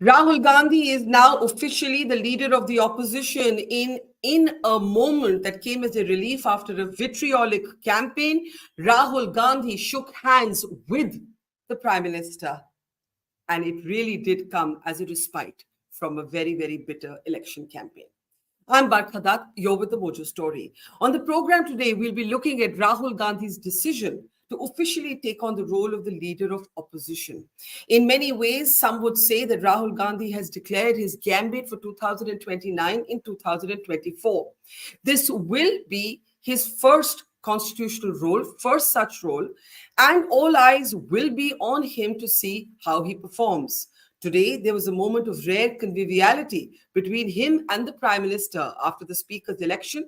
Rahul Gandhi is now officially the leader of the opposition in a moment that came as a relief after a vitriolic campaign. Rahul Gandhi shook hands with the Prime Minister, and it really did come as a respite from a very, very bitter election campaign. I'm Barkha Dutt, you're with the Mojo Story. On the program today, we'll be looking at Rahul Gandhi's decision to officially take on the role of the leader of opposition. In many ways, some would say that Rahul Gandhi has declared his gambit for 2029 in 2024. This will be his first constitutional role, first such role, and all eyes will be on him to see how he performs. Today, there was a moment of rare conviviality between him and the Prime Minister after the Speaker's election.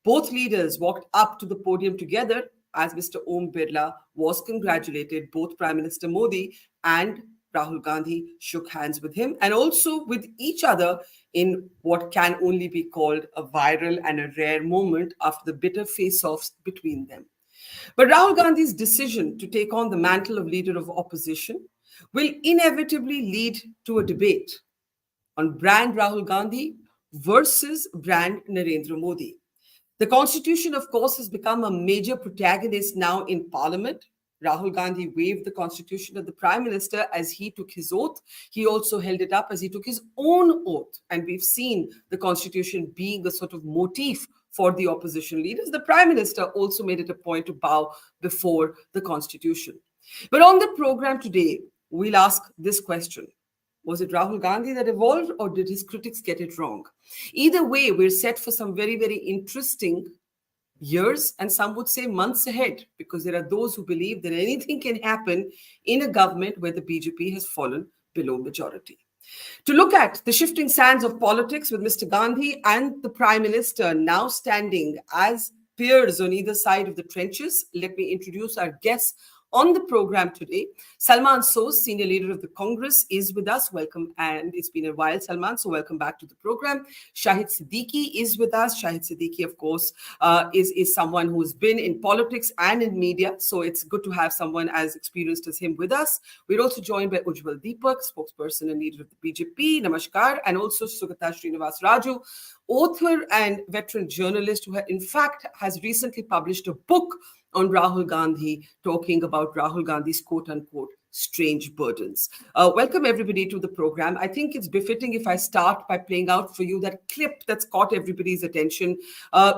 Both leaders walked up to the podium together as Mr. Om Birla was congratulated. Both Prime Minister Modi and Rahul Gandhi shook hands with him and also with each other in what can only be called a viral and a rare moment after the bitter face-offs between them. But Rahul Gandhi's decision to take on the mantle of leader of opposition will inevitably lead to a debate on brand Rahul Gandhi versus brand Narendra Modi. The constitution, of course, has become a major protagonist now in parliament. Rahul Gandhi waved the constitution at the Prime Minister as he took his oath. He also held it up as he took his own oath. And we've seen the constitution being a sort of motif for the opposition leaders. The Prime Minister also made it a point to bow before the constitution. But on the program today, we'll ask this question. Was it Rahul Gandhi that evolved, or did his critics get it wrong? Either way, we're set for some very, very interesting years, and some would say months ahead, because there are those who believe that anything can happen in a government where the BJP has fallen below majority. To look at the shifting sands of politics with Mr. Gandhi and the Prime Minister now standing as peers on either side of the trenches, let me introduce our guests on the program today. Salman Soz, senior leader of the Congress, is with us. Welcome. And it's been a while, Salman, so welcome back to the program. Shahid Siddiqui is with us. Shahid Siddiqui, of course, is someone who's been in politics and in media, so it's good to have someone as experienced as him with us. We're also joined by Ujjwal Deepak, spokesperson and leader of the BJP. Namaskar. And also Sugata Srinivasraju, author and veteran journalist who, in fact, has recently published a book on Rahul Gandhi, talking about Rahul Gandhi's quote-unquote strange burdens. Welcome everybody to the program. I think it's befitting if I start by playing out for you that clip that's caught everybody's attention.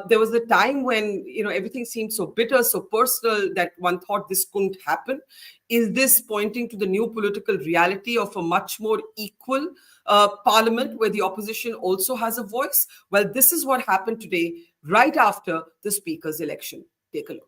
There was a time when everything seemed so bitter, so personal, that one thought this couldn't happen. Is this pointing to the new political reality of a much more equal parliament where the opposition also has a voice? Well, this is what happened today, right after the Speaker's election. Take a look.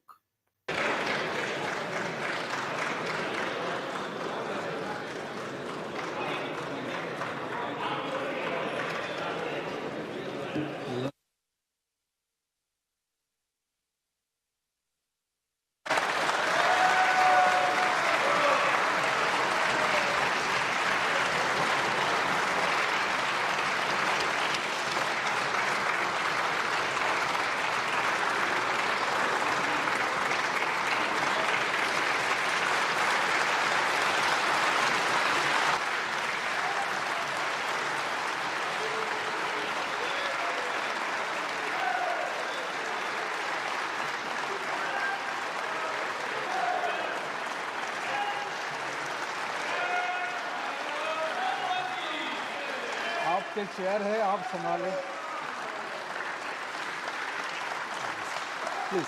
आपके chair है, आप संभालें please.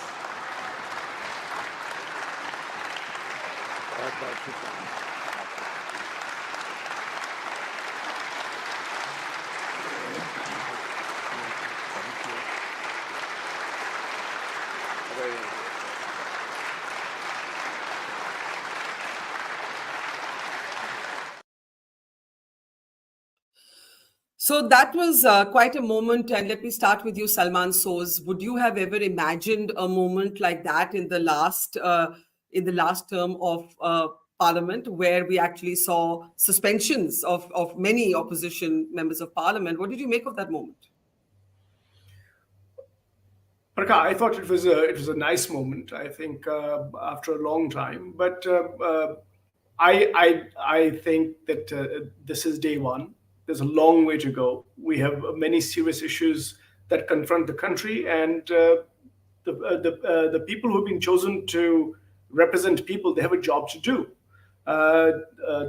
So that was quite a moment. And let me start with you, Salman Soz. Would you have ever imagined a moment like that in the last term of Parliament, where we actually saw suspensions of many opposition members of Parliament? What did you make of that moment? Barkha, I thought it was a nice moment. I think after a long time, but I think that this is day one. There's a long way to go. We have many serious issues that confront the country, and the people who've been chosen to represent people, they have a job to do.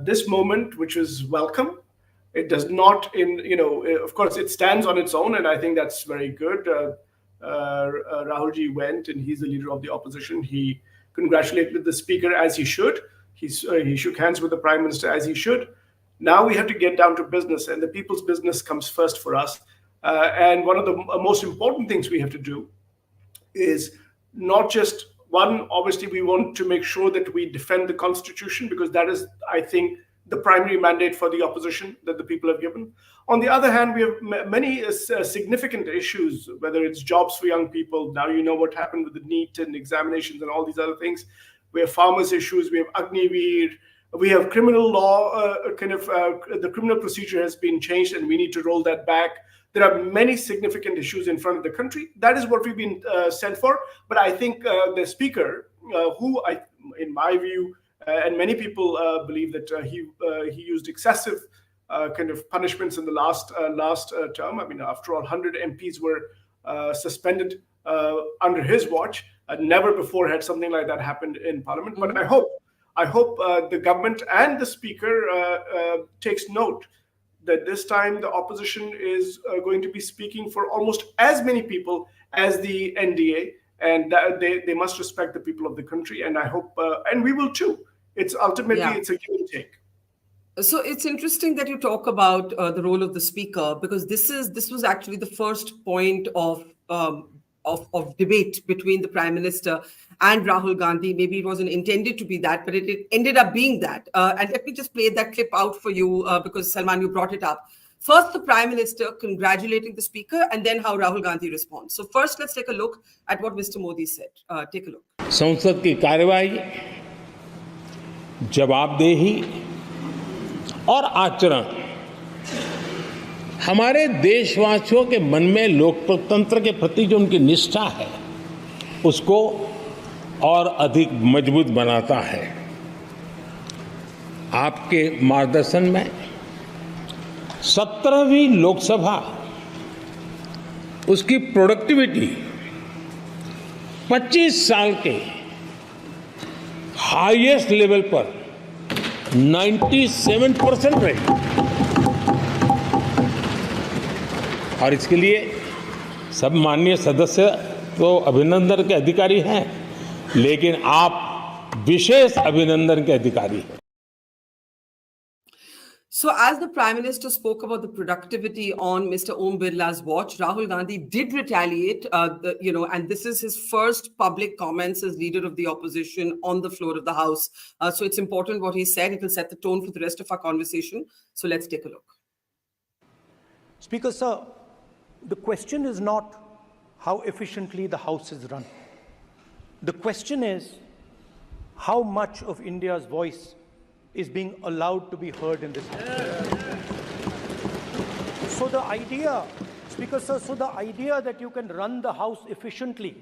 This moment, which is welcome, it does not, of course, it stands on its own, and I think that's very good. Rahulji went, and he's the leader of the opposition. He congratulated the speaker as he should. He shook hands with the prime minister as he should. Now we have to get down to business, and the people's business comes first for us. And one of the most important things we have to do is not just one, obviously, we want to make sure that we defend the constitution, because that is, I think, the primary mandate for the opposition that the people have given. On the other hand, we have many significant issues, whether it's jobs for young people. Now you know what happened with the NEET and examinations and all these other things. We have farmers' issues. We have Agniveer. We have criminal law. The criminal procedure has been changed, and we need to roll that back. There are many significant issues in front of the country. That is what we've been sent for. But I think the speaker, in my view, and many people believe that he used excessive kind of punishments in the last term. I mean, after all, 100 MPs were suspended under his watch. Never before had something like that happened in Parliament. But I hope the government and the speaker takes note that this time the opposition is going to be speaking for almost as many people as the NDA, and that they must respect the people of the country. And I hope, and we will too. It's ultimately, it's a give and take. So it's interesting that you talk about the role of the speaker, because this was actually the first point of debate between the Prime Minister and Rahul Gandhi. Maybe it wasn't intended to be that, but it ended up being that. And let me just play that clip out for you, because Salman, you brought it up. First, the Prime Minister congratulating the Speaker, and then how Rahul Gandhi responds. So first, let's take a look at what Mr. Modi said. Take a look. संसद की कार्यवाही, जवाबदेही और आचरण हमारे देशवासियों के मन में लोकतंत्र के प्रति जो उनकी निष्ठा है उसको और अधिक मजबूत बनाता है। आपके मार्गदर्शन में 17वीं लोकसभा उसकी प्रोडक्टिविटी 25 साल के हाईएस्ट लेवल पर 97% रही, और इसके लिए सब माननीय सदस्य तो अभिनंदन के अधिकारी हैं, लेकिन आप विशेष अभिनंदन के अधिकारी हैं। So as the Prime Minister spoke about the productivity on Mr. Om Birla's watch, Rahul Gandhi did retaliate, and this is his first public comments as leader of the opposition on the floor of the House. So it's important what he said. It will set the tone for the rest of our conversation. So let's take a look. Speaker, sir, the question is not how efficiently the House is run. The question is how much of India's voice is being allowed to be heard in this country. So the idea, Speaker sir, the idea that you can run the House efficiently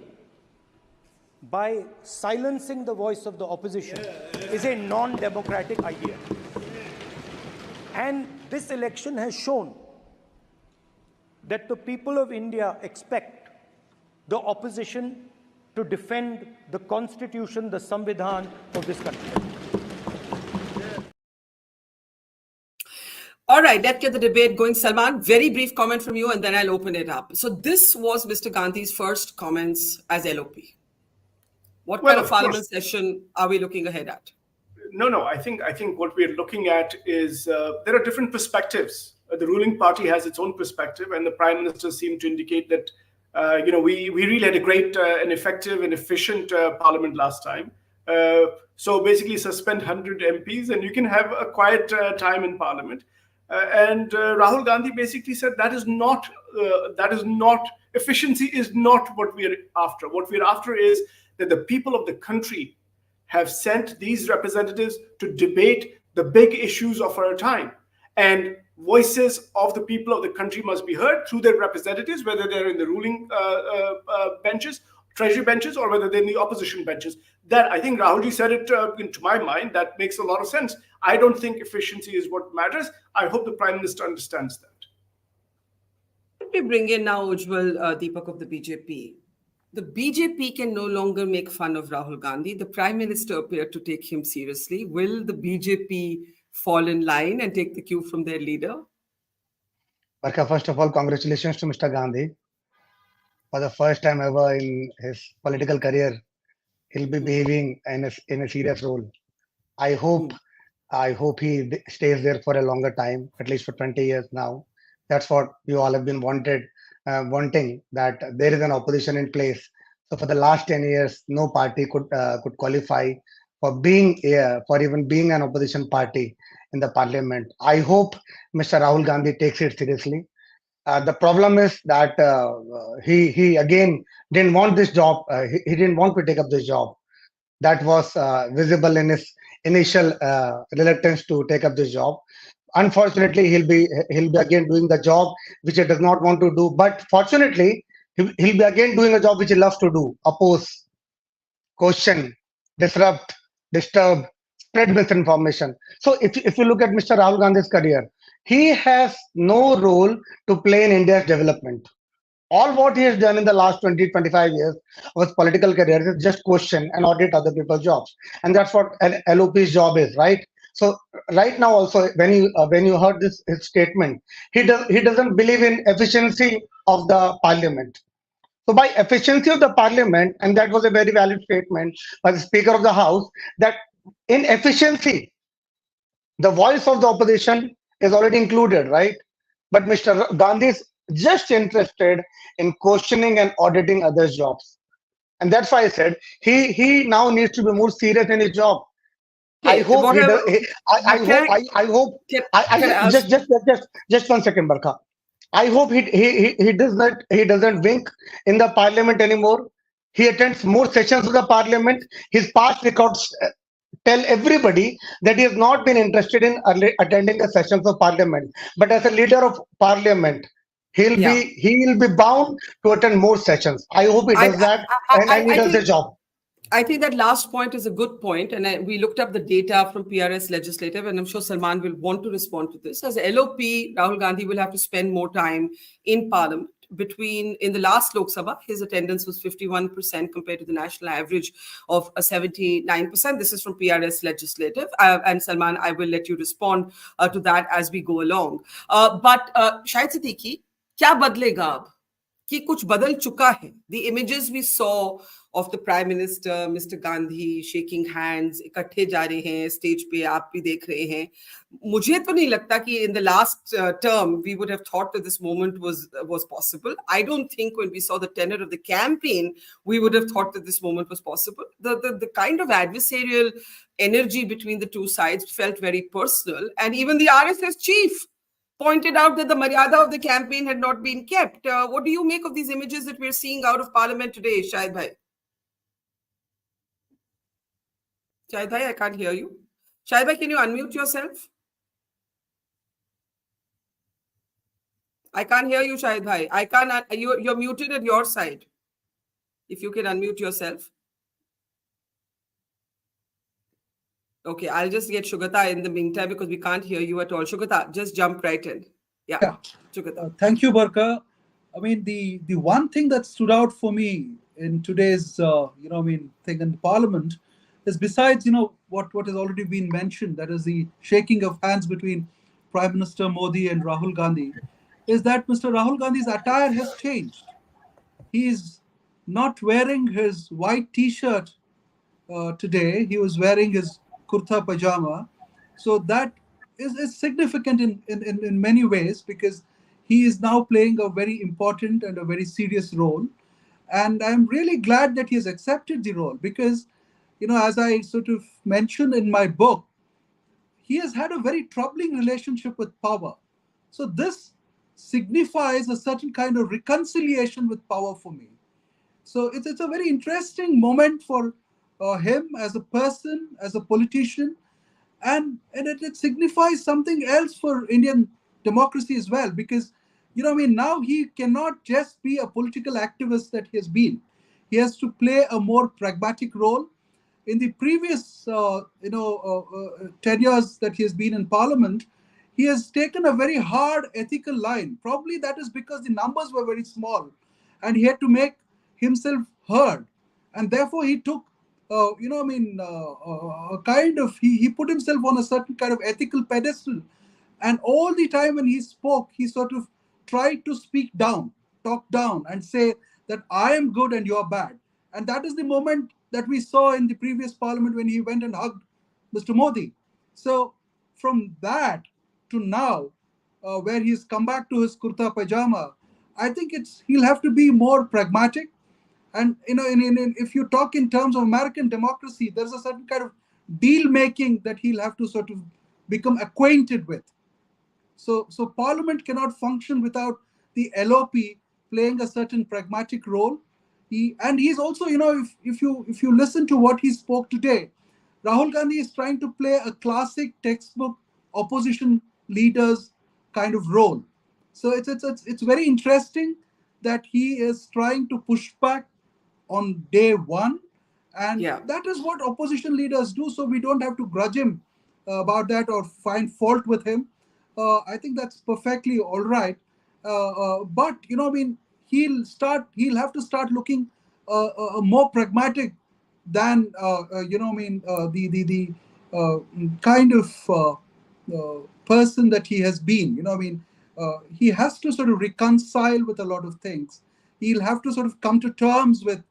by silencing the voice of the opposition is a non-democratic idea. And this election has shown that the people of India expect the opposition to defend the constitution, the Samvidhan of this country. All right, let's get the debate going. Salman, very brief comment from you, and then I'll open it up. So this was Mr. Gandhi's first comments as LOP. What kind of parliament session are we looking ahead at? No. I think what we're looking at is there are different perspectives. The ruling party has its own perspective, and the Prime Minister seemed to indicate that we really had a great and effective and efficient parliament last time. So basically, suspend 100 MPs, and you can have a quiet time in parliament. And Rahul Gandhi basically said that is not efficiency is not what we are after. What we are after is that the people of the country have sent these representatives to debate the big issues of our time, and voices of the people of the country must be heard through their representatives, whether they're in the ruling benches, treasury benches, or whether they're in the opposition benches. That, I think Rahulji said it, to my mind, that makes a lot of sense. I don't think efficiency is what matters. I hope the Prime Minister understands that. Let me bring in now Ujjwal, Deepak of the BJP. The BJP can no longer make fun of Rahul Gandhi. The Prime Minister appeared to take him seriously. Will the BJP fall in line and take the cue from their leader? Barkha, first of all, congratulations to Mr. Gandhi. For the first time ever in his political career, he'll be behaving in a serious role. I hope he stays there for a longer time, at least for 20 years now. That's what we all have been wanting, that there is an opposition in place. So for the last 10 years, no party could qualify for even being an opposition party in the parliament. I hope Mr. Rahul Gandhi takes it seriously. The problem is that he again didn't want this job. He didn't want to take up this job. That was visible in his initial reluctance to take up this job. Unfortunately, he'll be again doing the job which he does not want to do. But fortunately, he'll be again doing a job which he loves to do: oppose, question, disrupt, disturb, spread misinformation. So if you look at Mr. Rahul Gandhi's career, he has no role to play in India's development. All what he has done in the last 20, 25 years of his political career is just question and audit other people's jobs. And that's what an LOP's job is, right? So right now also, when you heard his statement, he doesn't believe in efficiency of the parliament. So by efficiency of the parliament, and that was a very valid statement by the Speaker of the House, that in efficiency, the voice of the opposition is already included, right? But Mr. Gandhi is just interested in questioning and auditing others' jobs. And that's why I said he now needs to be more serious in his job. Okay, I hope whatever- just 1 second, Barkha. I hope he doesn't wink in the parliament anymore. He attends more sessions of the parliament. His past records tell everybody that he has not been interested in attending the sessions of parliament. But as a leader of parliament, he will be bound to attend more sessions. I hope he does that and he does the job. I think that last point is a good point, and we looked up the data from PRS Legislative, and I'm sure Salman will want to respond to this. As LOP, Rahul Gandhi will have to spend more time in Parliament. In the last Lok Sabha, his attendance was 51% compared to the national average of 79%. This is from PRS Legislative. And Salman, I will let you respond to that as we go along. But Shahid Siddiqui, क्या बदलेगा अब? कि कुछ बदल चुका है. The images we saw of the Prime Minister, Mr. Gandhi, shaking hands, इकट्ठे जा रहे हैं, stage पे आप भी देख रहे हैं. मुझे तो नहीं लगता कि in the last term we would have thought that this moment was possible. I don't think when we saw the tenor of the campaign, we would have thought that this moment was possible. The kind of adversarial energy between the two sides felt very personal. And even the RSS chief pointed out that the maryada of the campaign had not been kept. What do you make of these images that we're seeing out of Parliament today, Shahid bhai? Shahid bhai, I can't hear you. Shahid bhai, can you unmute yourself? I can't hear you, Shahid bhai. I can't. You're muted at your side. If you can unmute yourself. Okay, I'll just get Sugata in the meantime because we can't hear you at all. Sugata, just jump right in. Yeah. Sugata. Thank you, Barkha. I mean, the one thing that stood out for me in today's, thing in Parliament is besides, what has already been mentioned, that is the shaking of hands between Prime Minister Modi and Rahul Gandhi, is that Mr. Rahul Gandhi's attire has changed. He is not wearing his white T-shirt today. He was wearing his kurta pajama. So that is significant in many ways because he is now playing a very important and a very serious role. And I'm really glad that he has accepted the role because, as I sort of mentioned in my book, he has had a very troubling relationship with power. So this signifies a certain kind of reconciliation with power for me. So it's a very interesting moment for him as a person, as a politician, and it signifies something else for Indian democracy as well, because now he cannot just be a political activist that he has been. He has to play a more pragmatic role in the previous, tenures that he has been in Parliament, he has taken a very hard ethical line. Probably that is because the numbers were very small, and he had to make himself heard, and therefore he took, he put himself on a certain kind of ethical pedestal, and all the time when he spoke, he sort of tried to speak down, talk down, and say that I am good and you're bad. And that is the moment that we saw in the previous Parliament when he went and hugged Mr. Modi. So from that to now, where he's come back to his kurta pajama, I think he'll have to be more pragmatic. And if you talk in terms of American democracy, there's a certain kind of deal making that he'll have to sort of become acquainted with. So Parliament cannot function without the LOP playing a certain pragmatic role. He's also, if you listen to what he spoke today, Rahul Gandhi is trying to play a classic textbook opposition leaders kind of role. So it's very interesting that he is trying to push back on day one, and that is what opposition leaders do. So we don't have to grudge him about that or find fault with him. I think that's perfectly all right. But he'll have to start looking more pragmatic than the kind of person that he has been. He has to sort of reconcile with a lot of things. He'll have to sort of come to terms with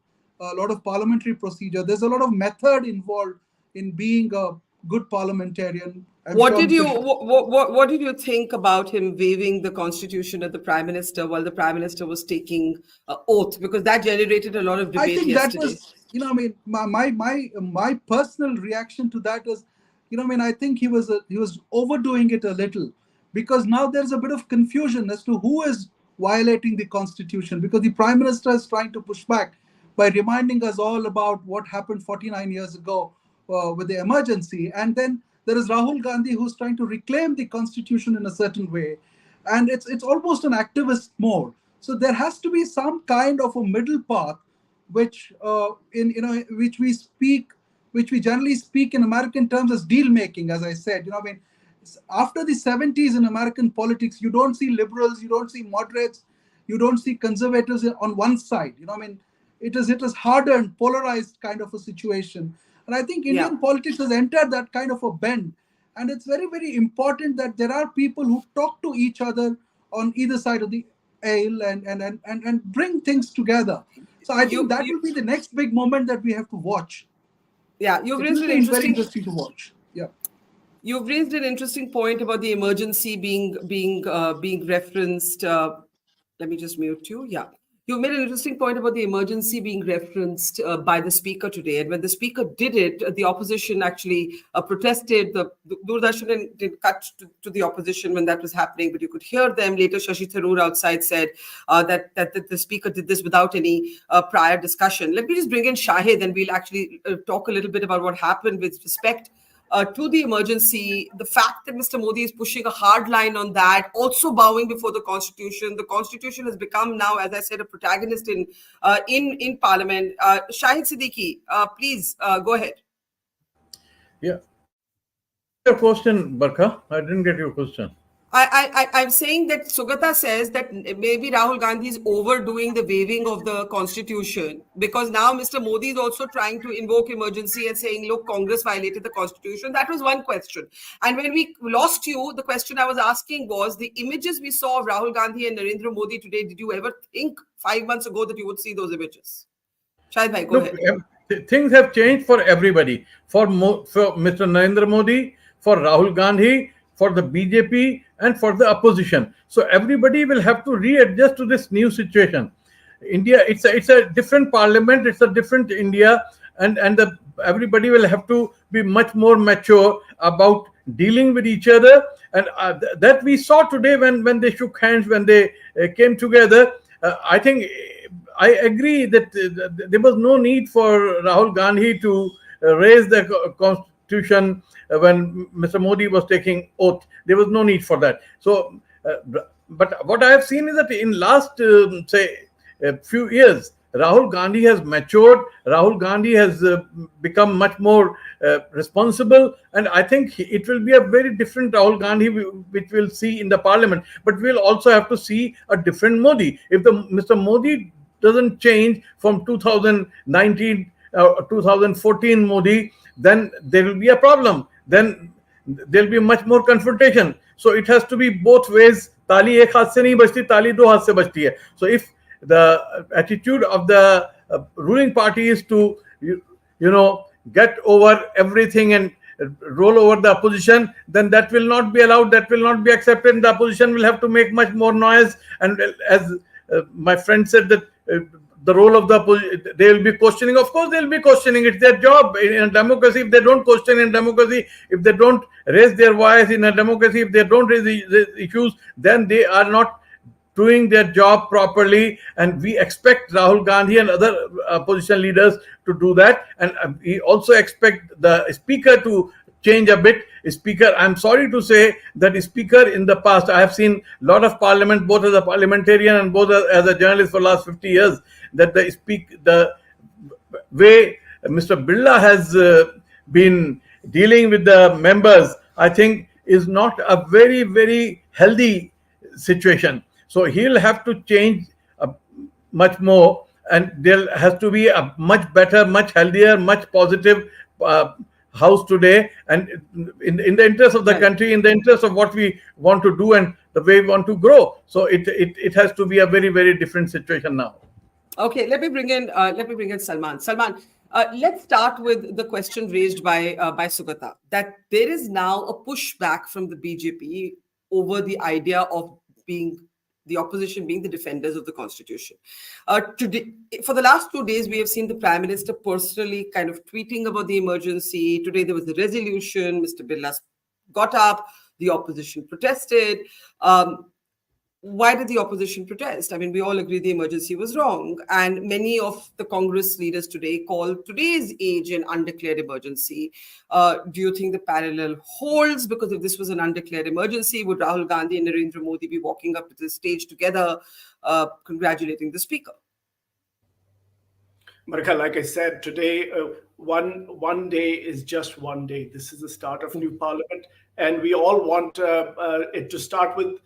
a lot of parliamentary procedure. There's a lot of method involved in being a good parliamentarian. What did you think about him waiving the constitution at the prime minister while the prime minister was taking oath? Because that generated a lot of debate yesterday. That was, my personal reaction to that was, I think he was overdoing it a little, because now there's a bit of confusion as to who is violating the constitution, because the prime minister is trying to push back by reminding us all about what happened 49 years ago with the emergency, and then there is Rahul Gandhi who's trying to reclaim the constitution in a certain way, and it's almost an activist mode. So there has to be some kind of a middle path, which which we generally speak in American terms as deal making. As I said, after the 70s in American politics, you don't see liberals, you don't see moderates, you don't see conservatives on one side. It is harder and polarized kind of a situation. And I think Indian politics has entered that kind of a bend. And it's very, very important that there are people who talk to each other on either side of the aisle and bring things together. So I think that will be the next big moment that we have to watch. Yeah, very interesting to watch. Yeah. You've raised an interesting point about the emergency being referenced. Let me just mute you. Yeah. You made an interesting point about the emergency being referenced by the speaker today. And when the speaker did it, the opposition actually protested. The Doordarshan did cut to the opposition when that was happening, but you could hear them. Later, Shashi Tharoor outside said that the speaker did this without any prior discussion. Let me just bring in Shahid, and we'll actually talk a little bit about what happened with respect to the emergency, the fact that Mr. Modi is pushing a hard line on that, also bowing before the constitution. The constitution has become now, as I said, a protagonist in Parliament. Shahid Siddiqui, please go ahead. Yeah. Your question, Barkha? I didn't get your question. I'm saying that Sugata says that maybe Rahul Gandhi is overdoing the waiving of the constitution, because now Mr. Modi is also trying to invoke emergency and saying, look, Congress violated the constitution. That was one question. And when we lost you, the question I was asking was the images we saw of Rahul Gandhi and Narendra Modi today. Did you ever think 5 months ago that you would see those images? Shahid bhai, go ahead. Things have changed for everybody. For Mr. Narendra Modi, for Rahul Gandhi, for the BJP, and for the opposition. So everybody will have to readjust to this new situation. India, it's a different parliament, it's a different India, and everybody will have to be much more mature about dealing with each other. And that we saw today when they shook hands, when they came together. I think I agree that there was no need for Rahul Gandhi to raise the constitution when Mr. Modi was taking oath. There was no need for that. So, but what I have seen is that in last, say, a few years, Rahul Gandhi has matured. Rahul Gandhi has become much more responsible, and I think it will be a very different Rahul Gandhi which we'll see in the parliament. But we'll also have to see a different Modi. If the Mr. Modi doesn't change from 2019, 2014 Modi, then there will be a problem. Then there'll be much more confrontation. So it has to be both ways. ताली एक हाथ से नहीं बजती, ताली दो हाथ से बजती है. So if the attitude of the ruling party is to get over everything and roll over the opposition, then that will not be allowed, that will not be accepted. The opposition will have to make much more noise, and as my friend said, that the role of the opposition, they will be questioning. Of course they will be questioning, it's their job in a democracy. If they don't question in democracy, if they don't raise their voice in a democracy, if they don't raise the issues, then they are not doing their job properly. And we expect Rahul Gandhi and other opposition leaders to do that. And we also expect the speaker to change a bit. Speaker, I'm sorry to say that Speaker in the past, I have seen a lot of parliament, both as a parliamentarian and both as a journalist for the last 50 years, that the way Mr. Birla has been dealing with the members, I think is not a very, very healthy situation. So he'll have to change much more, and there has to be a much better, much healthier, much positive house today, and in the interest of the country, in the interest of what we want to do and the way we want to grow. So it has to be a very, very different situation now. Okay, let me bring in Salman. Salman, let's start with the question raised by Sugata, that there is now a pushback from the BJP over the idea of the opposition being the defenders of the constitution. Today, for the last 2 days, we have seen the Prime Minister personally kind of tweeting about the emergency. Today, there was a resolution. Mr. Birla got up. The opposition protested. Why did the opposition protest? I mean, we all agree the emergency was wrong. And many of the Congress leaders today call today's age an undeclared emergency. Do you think the parallel holds? Because if this was an undeclared emergency, would Rahul Gandhi and Narendra Modi be walking up to the stage together, congratulating the speaker? Barkha, like I said, today, one day is just one day. This is the start of new parliament, and we all want it to start with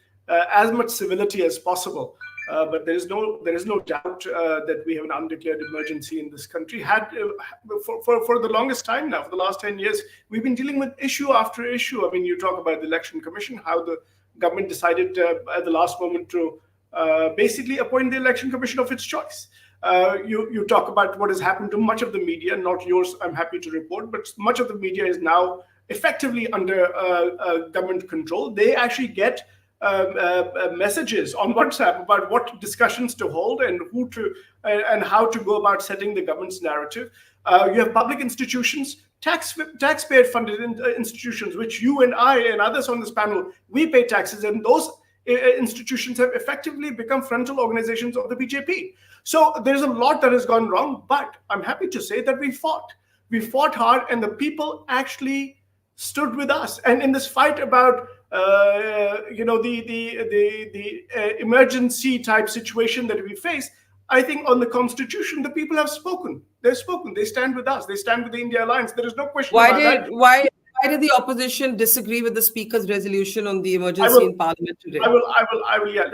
as much civility as possible. But there is no doubt that we have an undeclared emergency in this country. For the longest time now, for the last 10 years, we've been dealing with issue after issue. I mean, you talk about the Election Commission, how the government decided at the last moment to basically appoint the Election Commission of its choice. You talk about what has happened to much of the media, not yours, I'm happy to report, but much of the media is now effectively under government control. They actually get messages on WhatsApp about what discussions to hold and and how to go about setting the government's narrative. You have public institutions, taxpayer-funded institutions, which you and I and others on this panel, we pay taxes, and those institutions have effectively become frontal organizations of the BJP. So there's a lot that has gone wrong, but I'm happy to say that we fought. We fought hard, and the people actually stood with us. And in this fight about the emergency type situation that we face, I think on the constitution, the people have spoken. They've spoken. They stand with us. They stand with the India Alliance. There is no question about that. Why did the opposition disagree with the speaker's resolution on the emergency in parliament today? I will, yeah.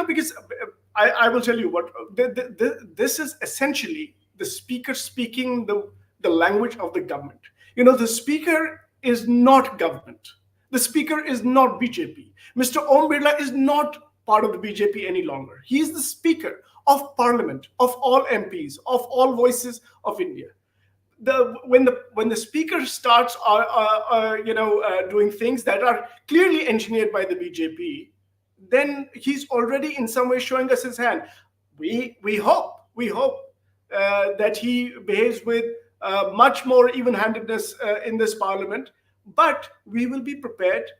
Because I will tell you what, this is essentially the speaker speaking the language of the government. The speaker is not government. The speaker is not BJP. Mr. Om Birla is not part of the BJP any longer. He is the speaker of parliament, of all MPs, of all voices of India. When the speaker starts doing things that are clearly engineered by the BJP, then he's already in some way showing us his hand. We hope that he behaves with much more even-handedness in this parliament, but we will be prepared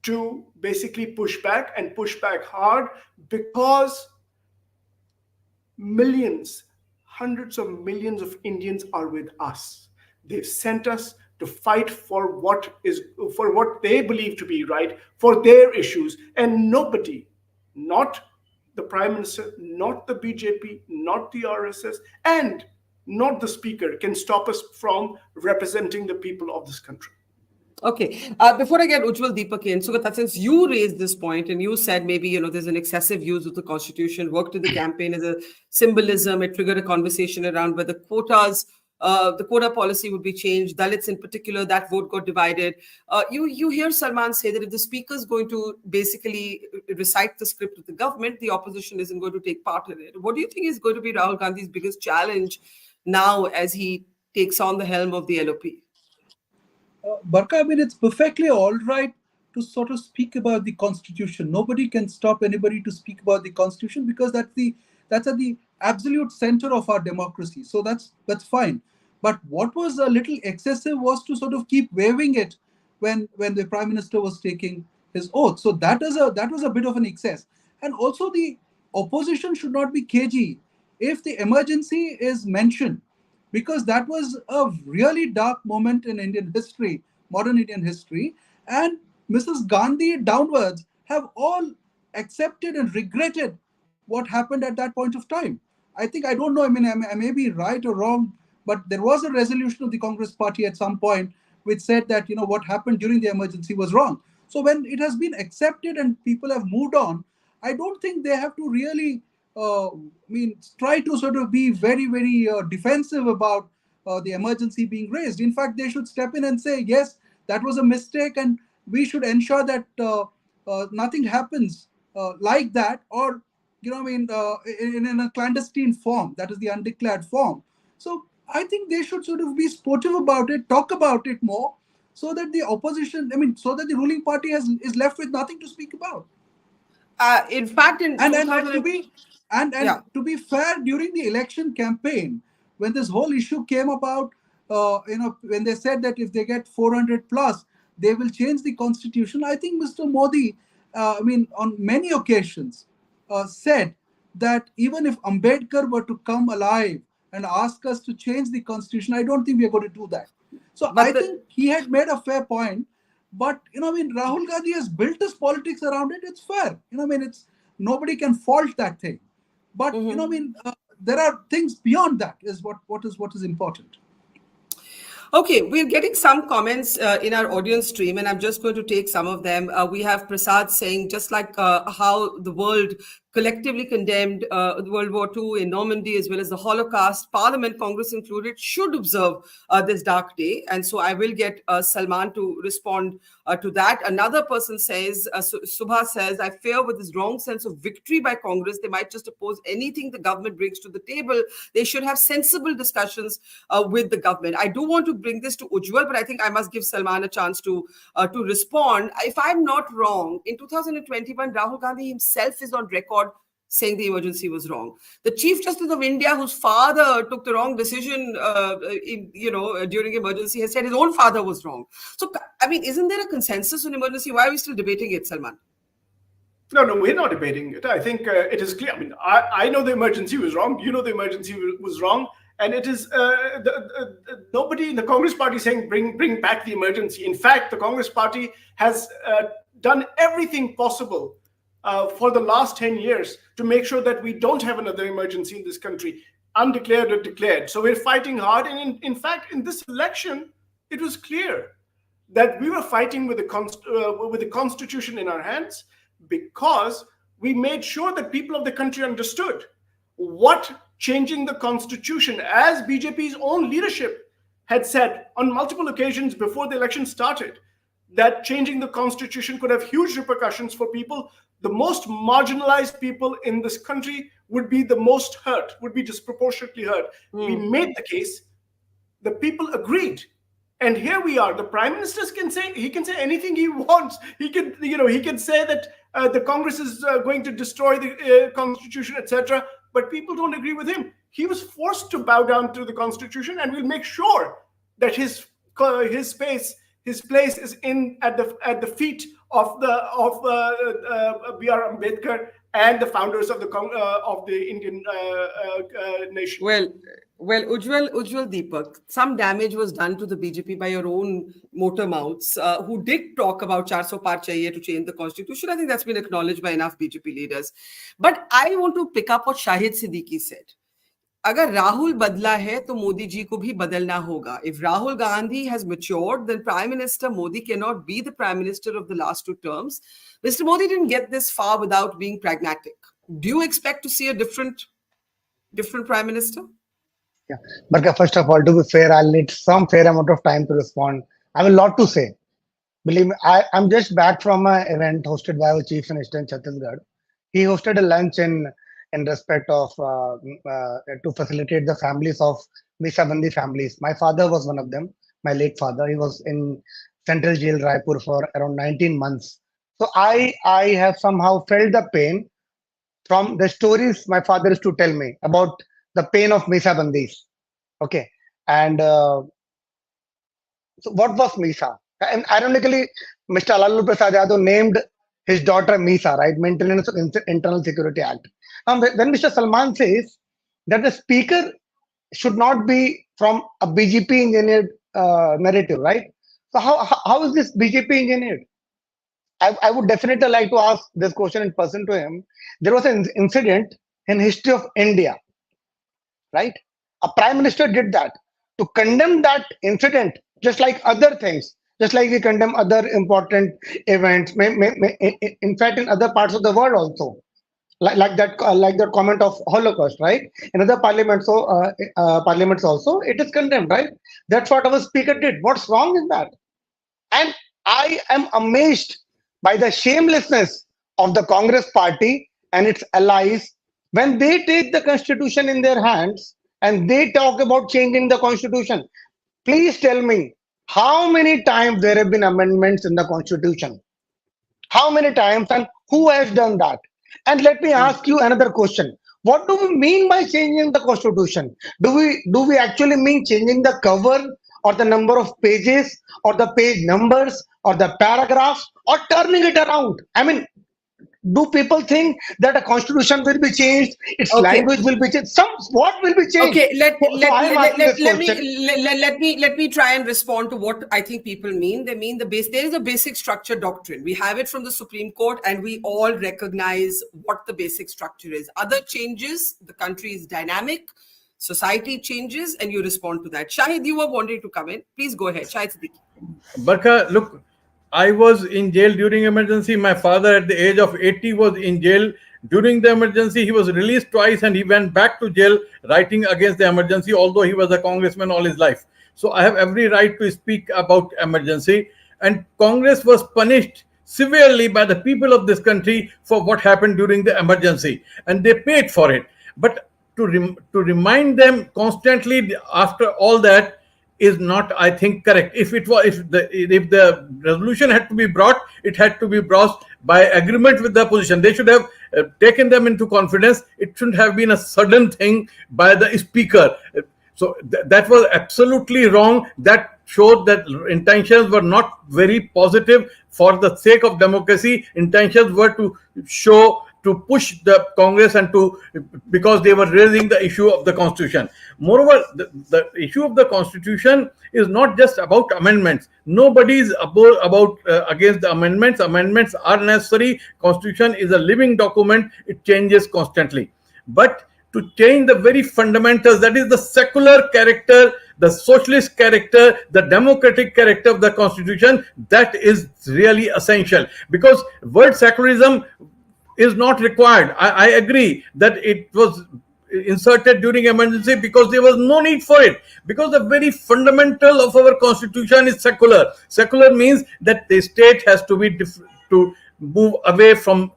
to basically push back and push back hard, because millions, hundreds of millions of Indians are with us. They've sent us to fight for what they believe to be right, for their issues, and nobody, not the Prime Minister, not the BJP, not the RSS, and not the Speaker can stop us from representing the people of this country. Okay. Before I get Ujjwal, Deepak in, Sugata, since you raised this point and you said maybe, there's an excessive use of the constitution, worked in the campaign as a symbolism, it triggered a conversation around whether the quota policy would be changed, Dalits in particular, that vote got divided. You hear Salman say that if the speaker is going to basically recite the script of the government, the opposition isn't going to take part in it. What do you think is going to be Rahul Gandhi's biggest challenge now as he takes on the helm of the LOP? Barkha, I mean, it's perfectly all right to sort of speak about the constitution. Nobody can stop anybody to speak about the constitution because that's at the absolute center of our democracy. So that's fine. But what was a little excessive was to sort of keep waving it when the Prime Minister was taking his oath. So that was a bit of an excess. And also the opposition should not be cagey if the emergency is mentioned, because that was a really dark moment in Indian history, modern Indian history. And Mrs. Gandhi downwards have all accepted and regretted what happened at that point of time. I don't know, I mean, I may be right or wrong, but there was a resolution of the Congress party at some point which said that, what happened during the emergency was wrong. So when it has been accepted and people have moved on, I don't think they have to really try to sort of be very, very defensive about the emergency being raised. In fact, they should step in and say, yes, that was a mistake, and we should ensure that nothing happens like that, or in a clandestine form, that is the undeclared form. So I think they should sort of be sportive about it, talk about it more, so that the opposition, so that the ruling party is left with nothing to speak about. In fact, to be fair, during the election campaign, when this whole issue came about, when they said that if they get 400 plus, they will change the constitution. I think Mr. Modi, on many occasions, said that even if Ambedkar were to come alive and ask us to change the constitution, I don't think we are going to do that. So I think he had made a fair point. But, Rahul Gandhi has built his politics around it. It's fair. It's nobody can fault that thing. But, there are things beyond that is what is important. Okay, we're getting some comments in our audience stream, and I'm just going to take some of them. We have Prasad saying, just like how the world collectively condemned World War II in Normandy as well as the Holocaust, Parliament, Congress included, should observe this dark day. And so I will get Salman to respond to that. Another person says, Subha says, I fear with this wrong sense of victory by Congress, they might just oppose anything the government brings to the table. They should have sensible discussions with the government. I do want to bring this to Ujjwal, but I think I must give Salman a chance to respond. If I'm not wrong, in 2021, Rahul Gandhi himself is on record saying the emergency was wrong. The Chief Justice of India, whose father took the wrong decision, during emergency, has said his own father was wrong. So, isn't there a consensus on emergency? Why are we still debating it, Salman? No, we're not debating it. I think it is clear. I know the emergency was wrong. You know the emergency was wrong. And it is nobody in the Congress party saying bring back the emergency. In fact, the Congress party has done everything possible for the last 10 years to make sure that we don't have another emergency in this country, undeclared or declared. So we're fighting hard. And in fact, in this election, it was clear that we were fighting with the Constitution in our hands, because we made sure that people of the country understood what changing the Constitution, as BJP's own leadership had said on multiple occasions before the election started, that changing the Constitution could have huge repercussions for people. The most marginalized people in this country would be the most hurt, would be disproportionately hurt. We made the case. The people agreed. And here we are. The Prime Minister can say anything he wants. He can say that the Congress is going to destroy the Constitution, etc. But people don't agree with him. He was forced to bow down to the Constitution, and we'll make sure that his place is at the feet of B.R. Ambedkar and the founders of the Indian nation. Well, Ujjwal Deepak, some damage was done to the BJP by your own motor mouths, who did talk about 400 par chahiye to change the constitution. I think that's been acknowledged by enough BJP leaders. But I want to pick up what Shahid Siddiqui said. अगर राहुल बदला है तो मोदी जी को भी बदलना होगा. If Rahul Gandhi has matured, then Prime Minister Modi cannot be the Prime Minister of the last 2 terms. Mr. Modi didn't get this far without being pragmatic. Do you expect to see a different Prime Minister? Yeah, but first of all, to be fair, I'll need some fair amount of time to respond. I have a lot to say. Believe me, I'm just back from an event hosted by our Chief Minister in Chhattisgarh. He hosted a lunch in respect of to facilitate the families of Misabandi families. My father was one of them, my late father. He was in Central Jail, Raipur for around 19 months. So I have somehow felt the pain from the stories my father used to tell me about the pain of Misabandis. Okay. And so what was Misa? And ironically, Mr. Lalu Prasad Yadav named his daughter Misa, right? Maintenance of Internal Security Act. Now, when Mr. Salman says that the speaker should not be from a BJP engineered narrative, right? So how is this BJP engineered? I would definitely like to ask this question in person to him. There was an incident in history of India, right? A prime minister did that. To condemn that incident, just like other things, just like we condemn other important events, in fact, in other parts of the world also. Like that comment of Holocaust, right? In other parliaments, parliaments also, it is condemned, right? That's what our speaker did. What's wrong in that? And I am amazed by the shamelessness of the Congress party and its allies when they take the constitution in their hands and they talk about changing the constitution. Please tell me how many times there have been amendments in the constitution? How many times and who has done that? And let me ask you another question. What do we mean by changing the constitution? Do we actually mean changing the cover or the number of pages or the page numbers or the paragraphs or turning it around? I mean, do people think that a constitution will be changed, its language will be changed? What will be changed? Okay, let me try and respond to what I think people mean. They mean there is a basic structure doctrine. We have it from the Supreme Court and we all recognize what the basic structure is. Other changes, the country is dynamic, society changes, and you respond to that. Shahid, you were wanting to come in. Please go ahead. Shahid Siddiqui. Barkha, look, I was in jail during emergency. My father at the age of 80 was in jail during the emergency. He was released twice and he went back to jail writing against the emergency, although he was a congressman all his life. So I have every right to speak about emergency. And Congress was punished severely by the people of this country for what happened during the emergency. And they paid for it. But to remind them constantly after all that is not, I think, correct. If the resolution had to be brought, it had to be brought by agreement with the opposition. They should have taken them into confidence. It shouldn't have been a sudden thing by the speaker. So that was absolutely wrong. That showed that intentions were not very positive for the sake of democracy. Intentions were to push the Congress and because they were raising the issue of the Constitution. Moreover, the issue of the Constitution is not just about amendments. Nobody is against the amendments. Amendments are necessary. Constitution is a living document. It changes constantly. But to change the very fundamentals, that is the secular character, the socialist character, the democratic character of the Constitution, that is really essential. Because word secularism is not required. I agree that it was inserted during emergency because there was no need for it. Because the very fundamental of our constitution is secular. Secular means that the state has to be to move away from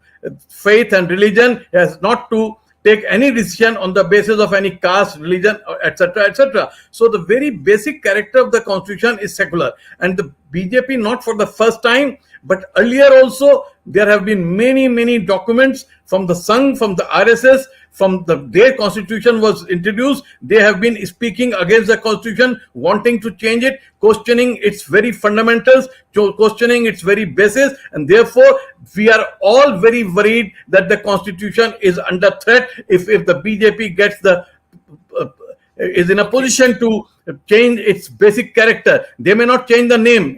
faith and religion, has not to take any decision on the basis of any caste, religion, etc., etc. So the very basic character of the constitution is secular. And the BJP, not for the first time, But earlier also, there have been many documents from the Sangh, from the RSS, from the day Constitution was introduced. They have been speaking against the Constitution, wanting to change it, questioning its very fundamentals, questioning its very basis, and therefore we are all very worried that the Constitution is under threat if the BJP gets the is in a position to change its basic character. They may not change the name.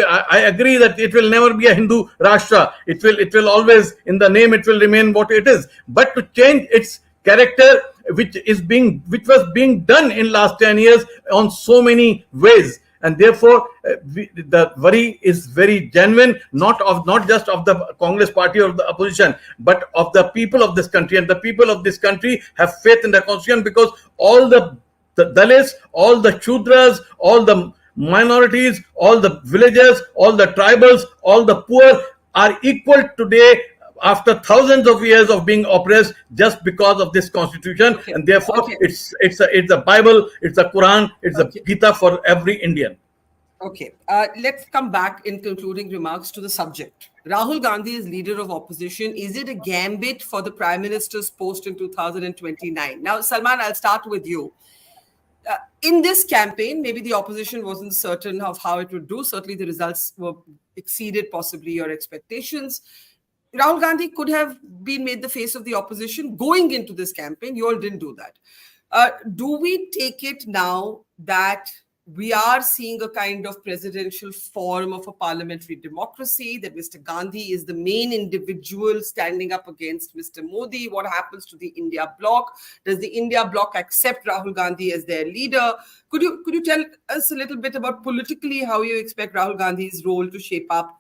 I agree that it will never be a Hindu Rashtra. It will always, in the name, it will remain what it is. But to change its character, which was being done in last 10 years on so many ways. And therefore, the worry is very genuine, not just of the Congress party or the opposition, but of the people of this country. And the people of this country have faith in the Constitution, because all the Dalits, all the Shudras, all the minorities, all the villagers, all the tribals, all the poor are equal today after thousands of years of being oppressed just because of this Constitution. Okay. And therefore, Okay. it's a Bible, it's a Quran, it's a Gita for every Indian. Okay, let's come back in concluding remarks to the subject. Rahul Gandhi is leader of opposition. Is it a gambit for the Prime Minister's post in 2029? Now, Salman, I'll start with you. In this campaign, maybe the opposition wasn't certain of how it would do. Certainly, the results exceeded possibly your expectations. Rahul Gandhi could have been made the face of the opposition going into this campaign. You all didn't do that. Do we take it now that we are seeing a kind of presidential form of a parliamentary democracy, that Mr. Gandhi is the main individual standing up against Mr. Modi? What happens to the India bloc? Does the India bloc accept Rahul Gandhi as their leader? Could you tell us a little bit about politically how you expect Rahul Gandhi's role to shape up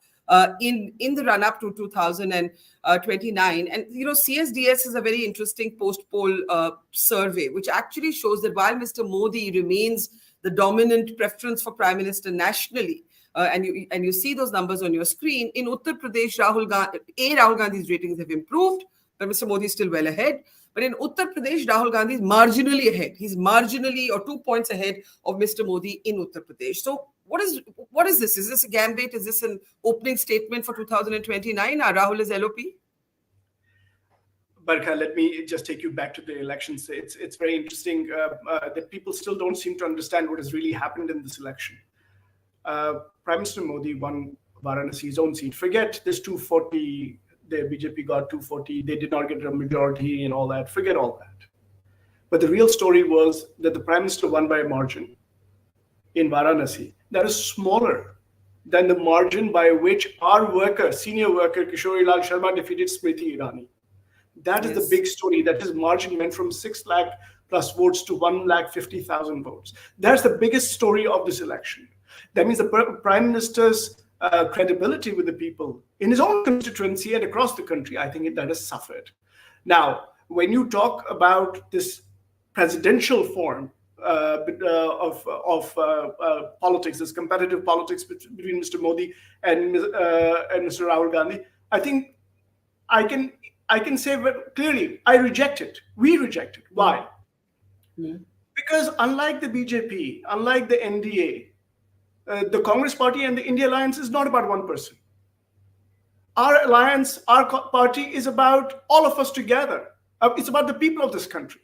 in the run-up to 2029? And, CSDS is a very interesting post-poll survey, which actually shows that while Mr. Modi remains the dominant preference for Prime Minister nationally, and you see those numbers on your screen, in Uttar Pradesh, Rahul Gandhi's ratings have improved, but Mr. Modi is still well ahead. But in Uttar Pradesh, Rahul Gandhi is marginally ahead. He's marginally or 2 points ahead of Mr. Modi in Uttar Pradesh. So what is this? Is this a gambit? Is this an opening statement for 2029? Rahul is LOP? Barkha, let me just take you back to the elections. It's very interesting that people still don't seem to understand what has really happened in this election. Prime Minister Modi won Varanasi's own seat. Forget this 240, the BJP got 240, they did not get a majority and all that. Forget all that. But the real story was that the Prime Minister won by a margin in Varanasi that is smaller than the margin by which our worker, senior worker, Kishore Lal Sharma defeated Smriti Irani. That is the big story, that his margin went from 6 lakh plus votes to 1,50,000 votes. That's the biggest story of this election. That means the Prime Minister's credibility with the people in his own constituency and across the country, I think that has suffered. Now, when you talk about this presidential form of politics, this competitive politics between Mr. Modi and Mr. Rahul Gandhi, I think I can say very clearly, I reject it. We reject it. Why? Because unlike the BJP, unlike the NDA, the Congress party and the India alliance is not about one person. Our alliance, our party is about all of us together. It's about the people of this country.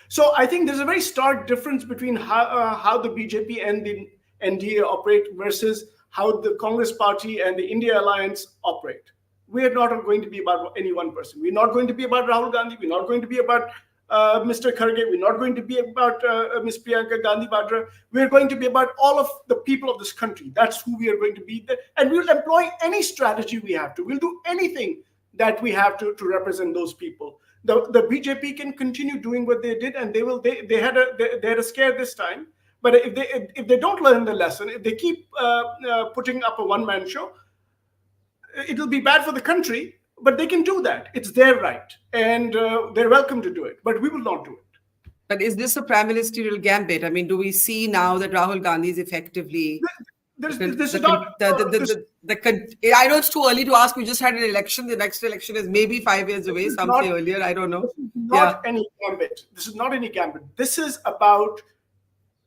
So I think there's a very stark difference between how the BJP and the NDA operate versus how the Congress party and the India alliance operate. We are not going to be about any one person. We're not going to be about Rahul Gandhi. We're not going to be about Mr. Kharge. We're not going to be about Ms. Priyanka Gandhi Vadra. We're going to be about all of the people of this country. That's who we are going to be. And we'll employ any strategy we have to. We'll do anything that we have to represent those people. The BJP can continue doing what they did, and they had a scare this time. But if they don't learn the lesson, if they keep putting up a one-man show, it'll be bad for the country, but they can do that. It's their right, and they're welcome to do it, but we will not do it. But is this a prime ministerial gambit? I mean, do we see now that Rahul Gandhi is effectively... This is not... I know it's too early to ask. We just had an election. The next election is maybe 5 years away. Some say earlier. I don't know. This is not any gambit. This is not any gambit. This is about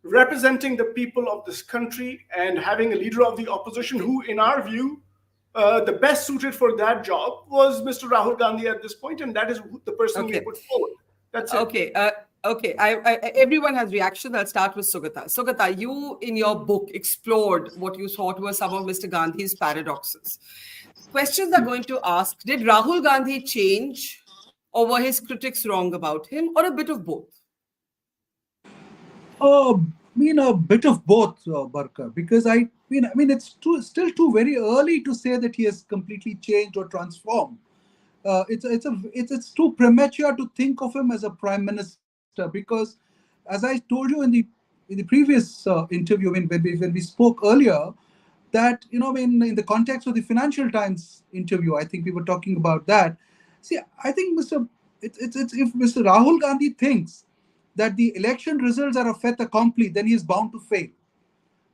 representing the people of this country and having a leader of the opposition who, in our view, the best suited for that job was Mr. Rahul Gandhi at this point, and that is the person we put forward. That's it. Okay. Okay. Everyone has reaction. I'll start with Sugata. Sugata, you in your book explored what you thought were some of Mr. Gandhi's paradoxes. Questions are going to ask: did Rahul Gandhi change, or were his critics wrong about him, or a bit of both? I mean, a bit of both, Barkha, because I mean, it's still too very early to say that he has completely changed or transformed. It's too premature to think of him as a prime minister, because, as I told you in the previous interview, when we spoke earlier, that in the context of the Financial Times interview, I think we were talking about that. See, I think if Mr. Rahul Gandhi thinks that the election results are a fait accompli, then he is bound to fail,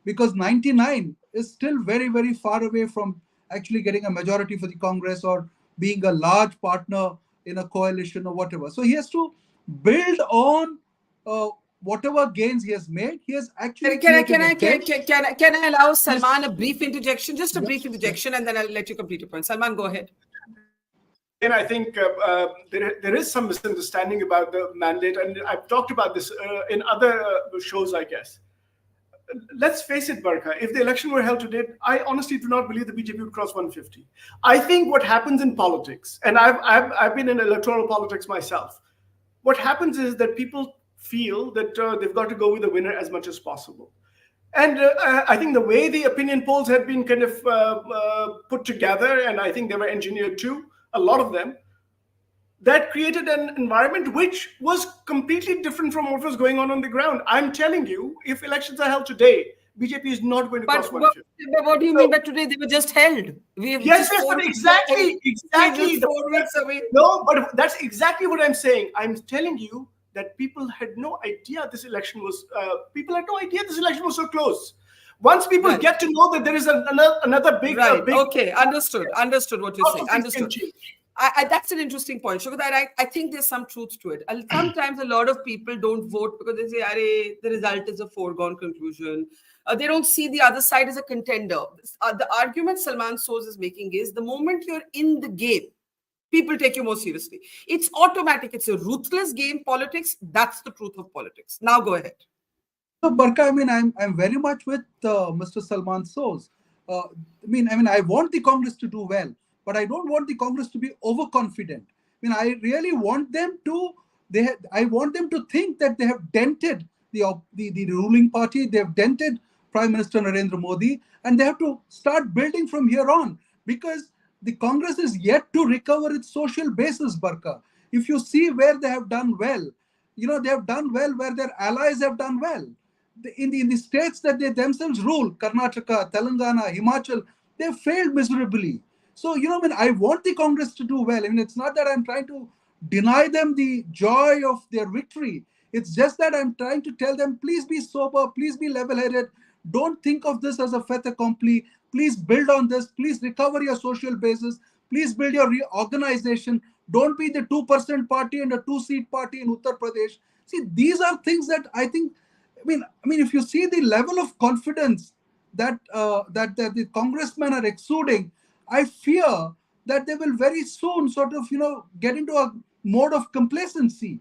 because 99 is still very, very far away from actually getting a majority for the Congress or being a large partner in a coalition or whatever. So he has to build on whatever gains he has made. He has actually Can I allow Salman a brief interjection, just a brief interjection, and then I'll let you complete your point. Salman, go ahead. And I think there is some misunderstanding about the mandate, and I've talked about this in other shows, I guess. Let's face it, Barkha, if the election were held today, I honestly do not believe the BJP would cross 150. I think what happens in politics, and I've been in electoral politics myself, what happens is that people feel that they've got to go with the winner as much as possible. And I think the way the opinion polls had been kind of put together, and I think they were engineered too, a lot of them, that created an environment which was completely different from what was going on the ground. I'm telling you, if elections are held today, BJP is not going to cross 150. But what do you mean by today? They were just held. Yes, but exactly. 4 weeks away. No, but that's exactly what I'm saying. I'm telling you that people had no idea this election was. People had no idea this election was so close. Once people get to know that there is another big, okay, understood what you're saying. Understood. That's an interesting point, Sugata. I think there's some truth to it. Sometimes a lot of people don't vote because they say, the result is a foregone conclusion. They don't see the other side as a contender. The argument Salman Soz is making is the moment you're in the game, people take you more seriously. It's automatic. It's a ruthless game, politics. That's the truth of politics. Now go ahead. So, Barkha, I mean, I'm very much with Mr. Salman Soz. I mean, I want the Congress to do well, but I don't want the Congress to be overconfident. I mean, I really want them to. I want them to think that they have dented the ruling party. They have dented Prime Minister Narendra Modi, and they have to start building from here on, because the Congress is yet to recover its social basis, Barkha. If you see where they have done well, they have done well where their allies have done well. In the states that they themselves rule, Karnataka, Telangana, Himachal, they have failed miserably. So, I want the Congress to do well. I mean, it's not that I'm trying to deny them the joy of their victory. It's just that I'm trying to tell them, please be sober, please be level-headed. Don't think of this as a fait accompli. Please build on this. Please recover your social basis. Please build your organization. Don't be the 2% party and a 2-seat party in Uttar Pradesh. See, these are things that I think, I mean, if you see the level of confidence that the congressmen are exuding, I fear that they will very soon sort of, get into a mode of complacency.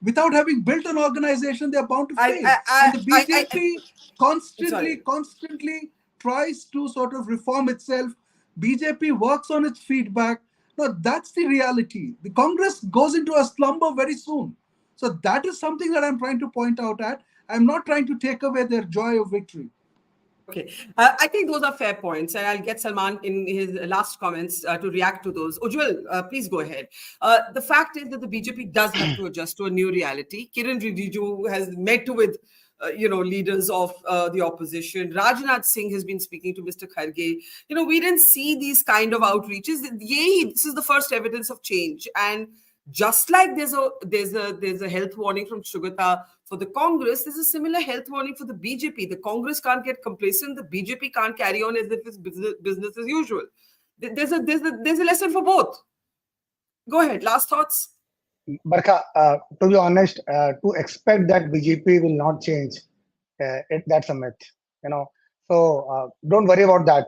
Without having built an organization, they are bound to fail. And the BJP constantly tries to sort of reform itself. BJP works on its feedback. No, that's the reality. The Congress goes into a slumber very soon. So that is something that I'm trying to point out at. I'm not trying to take away their joy of victory. Okay. I think those are fair points, and I'll get Salman in his last comments to react to those. Ujjwal, please go ahead. The fact is that the BJP does have to adjust to a new reality. Kiran Rijiju has met with leaders of the opposition. Rajnath Singh has been speaking to Mr. Kharge. We didn't see these kind of outreaches. This is the first evidence of change. And just like there's a health warning from Sugata for the Congress, there's a similar health warning for the BJP. The Congress can't get complacent. The BJP can't carry on as if it's business as usual. There's a lesson for both. Go ahead. Last thoughts. Barkha, to be honest, to expect that BJP will not change, that's a myth. So don't worry about that.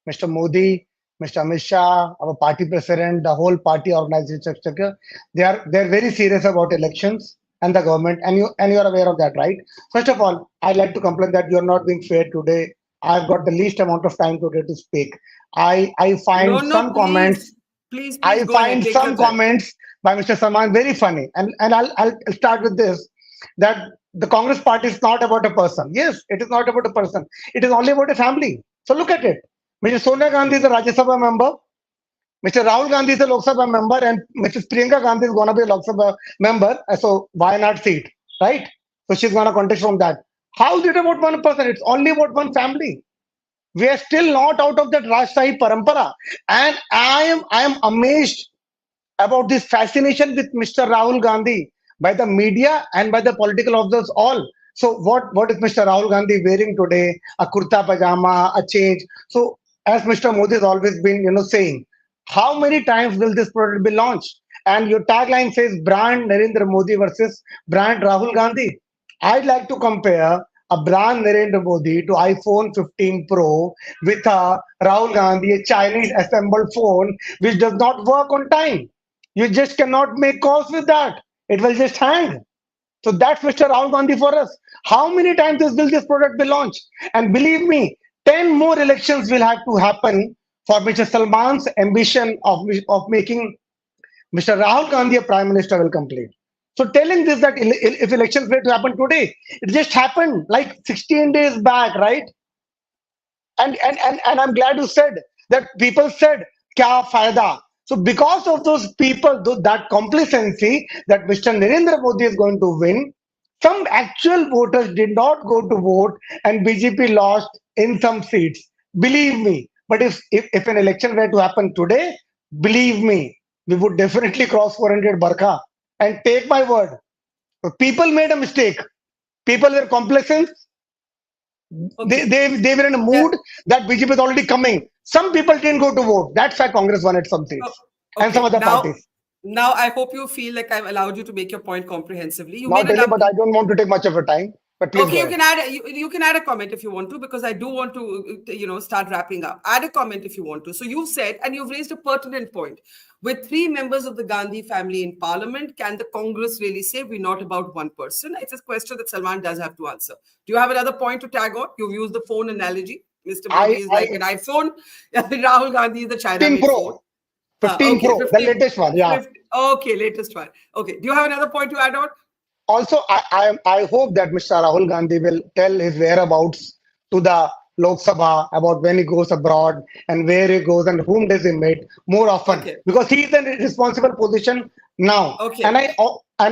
Mr. Modi, Mr. Amit Shah, our party president, the whole party organization structure, they're very serious about elections and the government, and you are aware of that, right? First of all, I'd like to complain that you're not being fair today. I've got the least amount of time today to speak. I No, find no, some comments. please, I go ahead. find Take your some time. comments by Mr. Salman very funny, and I'll start with this: that the Congress party is not about a person. Yes, it is not about a person. It is only about a family. So look at it. Mr. Sonia Gandhi is a Rajya Sabha member. Mr. Rahul Gandhi is a Lok Sabha member, and Mrs. Priyanka Gandhi is going to be a Lok Sabha member. So why not seat, right? So she's going to contest from that. How is it about one person? It's only about one family. We are still not out of that Rajshahi parampara, and I am amazed about this fascination with Mr. Rahul Gandhi by the media and by the political observers all. So what is Mr. Rahul Gandhi wearing today? A kurta pajama, a change. So as Mr. Modi has always been, saying, how many times will this product be launched? And your tagline says brand Narendra Modi versus brand Rahul Gandhi. I'd like to compare a brand Narendra Modi to iPhone 15 Pro with a Rahul Gandhi, a Chinese assembled phone which does not work on time. You just cannot make calls with that. It will just hang. So that's Mr. Rahul Gandhi for us. How many times will this product be launched? And believe me, 10 more elections will have to happen for Mr. Salman's ambition of making Mr. Rahul Gandhi a prime minister will complete. So telling this that if elections were to happen today, it just happened like 16 days back, right? And I'm glad you said that people said, kya fayda? So because of those people, that complacency that Mr. Narendra Modi is going to win, some actual voters did not go to vote and BJP lost in some seats. Believe me. But if an election were to happen today, believe me, we would definitely cross 400 Barkha. And take my word, people made a mistake. People were complacent. Okay. They were in a mood that BJP is already coming. Some people didn't go to vote. That's why Congress won at some seats and some other parties. Now, I hope you feel like I've allowed you to make your point comprehensively. You Not made really, but I don't want to take much of your time. But please okay, go ahead. you can add a comment if you want to, because I do want to start wrapping up. Add a comment if you want to. So you've said, and you've raised a pertinent point. With 3 members of the Gandhi family in parliament, can the Congress really say we're not about one person? It's a question that Salman does have to answer. Do you have another point to tag on? You've used the phone analogy. Mr. Modi is like an iPhone. Rahul Gandhi is the China-made phone. 15 Pro, the latest one, yeah. Okay, latest one. Okay, do you have another point to add on? Also, I hope that Mr. Rahul Gandhi will tell his whereabouts to the Lok Sabha about when he goes abroad and where he goes and whom does he meet more often, because he is in a responsible position now. Okay. And